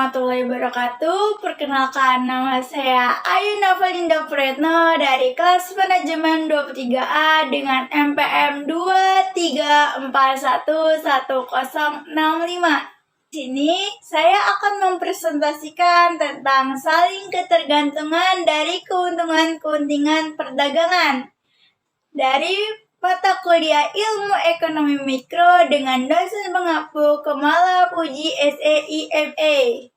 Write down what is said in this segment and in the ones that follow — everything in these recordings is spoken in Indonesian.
warahmatullahi wabarakatuh. Perkenalkan, nama saya Ayu Navalinda Pretno dari kelas manajemen 23A dengan MPM 2341105. Di sini saya akan mempresentasikan tentang saling ketergantungan dari keuntungan-keuntungan perdagangan dari mata kuliah Ilmu Ekonomi Mikro dengan dosen pengampu Kemala Puji SEIMA.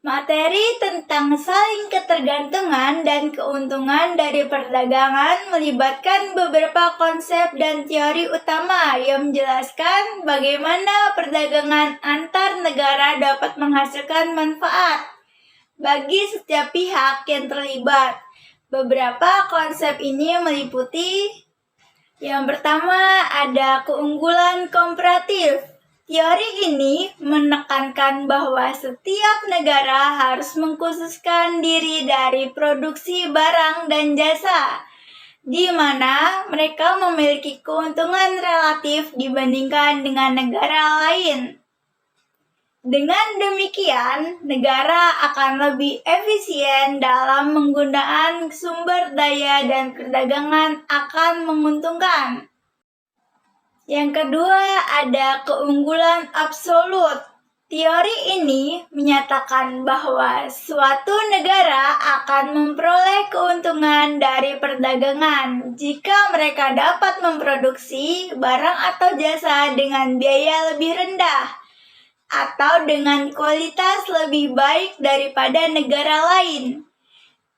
Materi tentang saling ketergantungan dan keuntungan dari perdagangan melibatkan beberapa konsep dan teori utama yang menjelaskan bagaimana perdagangan antar negara dapat menghasilkan manfaat bagi setiap pihak yang terlibat. Beberapa konsep ini meliputi: yang pertama, ada keunggulan komparatif. Teori ini menekankan bahwa setiap negara harus mengkhususkan diri dari produksi barang dan jasa, di mana mereka memiliki keuntungan relatif dibandingkan dengan negara lain. Dengan demikian, negara akan lebih efisien dalam menggunakan sumber daya dan perdagangan akan menguntungkan. Yang kedua, ada keunggulan absolut. Teori ini menyatakan bahwa suatu negara akan memperoleh keuntungan dari perdagangan jika mereka dapat memproduksi barang atau jasa dengan biaya lebih rendah atau dengan kualitas lebih baik daripada negara lain.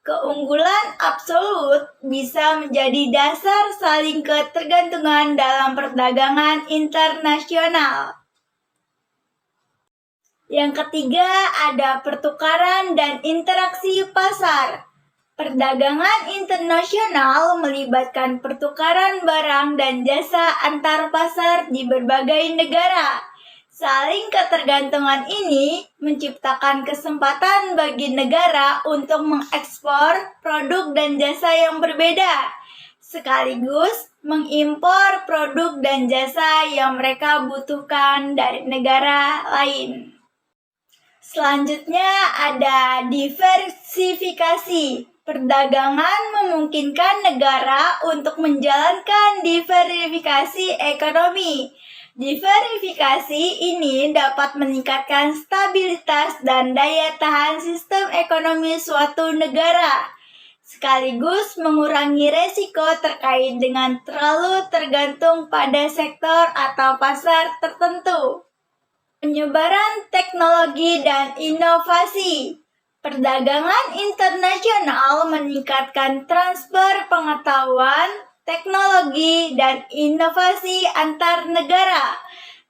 Keunggulan absolut bisa menjadi dasar saling ketergantungan dalam perdagangan internasional. Yang ketiga, ada pertukaran dan interaksi pasar. Perdagangan internasional melibatkan pertukaran barang dan jasa antar pasar di berbagai negara. Saling ketergantungan ini menciptakan kesempatan bagi negara untuk mengekspor produk dan jasa yang berbeda, sekaligus mengimpor produk dan jasa yang mereka butuhkan dari negara lain. Selanjutnya ada diversifikasi. Perdagangan memungkinkan negara untuk menjalankan diversifikasi ekonomi. Diversifikasi ini dapat meningkatkan stabilitas dan daya tahan sistem ekonomi suatu negara, sekaligus mengurangi resiko terkait dengan terlalu tergantung pada sektor atau pasar tertentu. Penyebaran teknologi dan inovasi. Perdagangan internasional meningkatkan transfer pengetahuan, teknologi, dan inovasi antar negara.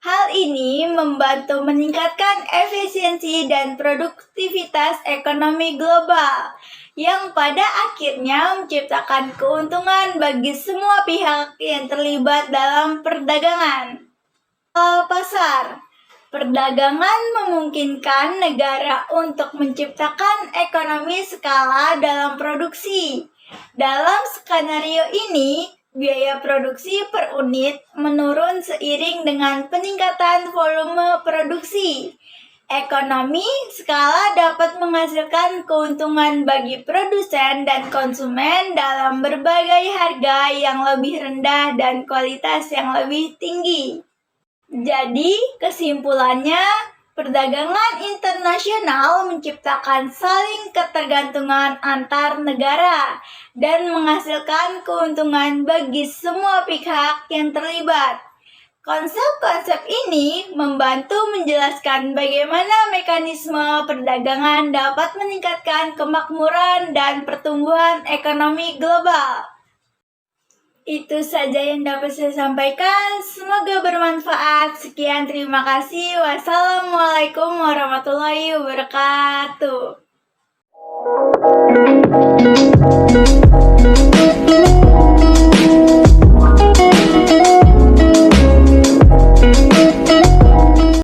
Hal ini membantu meningkatkan efisiensi dan produktivitas ekonomi global, yang pada akhirnya menciptakan keuntungan bagi semua pihak yang terlibat dalam perdagangan. Pasar. Perdagangan memungkinkan negara untuk menciptakan ekonomi skala dalam produksi. Dalam skenario ini, biaya produksi per unit menurun seiring dengan peningkatan volume produksi. Ekonomi skala dapat menghasilkan keuntungan bagi produsen dan konsumen dalam berbagai harga yang lebih rendah dan kualitas yang lebih tinggi. Jadi, kesimpulannya, perdagangan internasional menciptakan saling ketergantungan antar negara dan menghasilkan keuntungan bagi semua pihak yang terlibat. Konsep-konsep ini membantu menjelaskan bagaimana mekanisme perdagangan dapat meningkatkan kemakmuran dan pertumbuhan ekonomi global. Itu saja yang dapat saya sampaikan. Semoga bermanfaat. Sekian, terima kasih. Wassalamualaikum warahmatullahi wabarakatuh.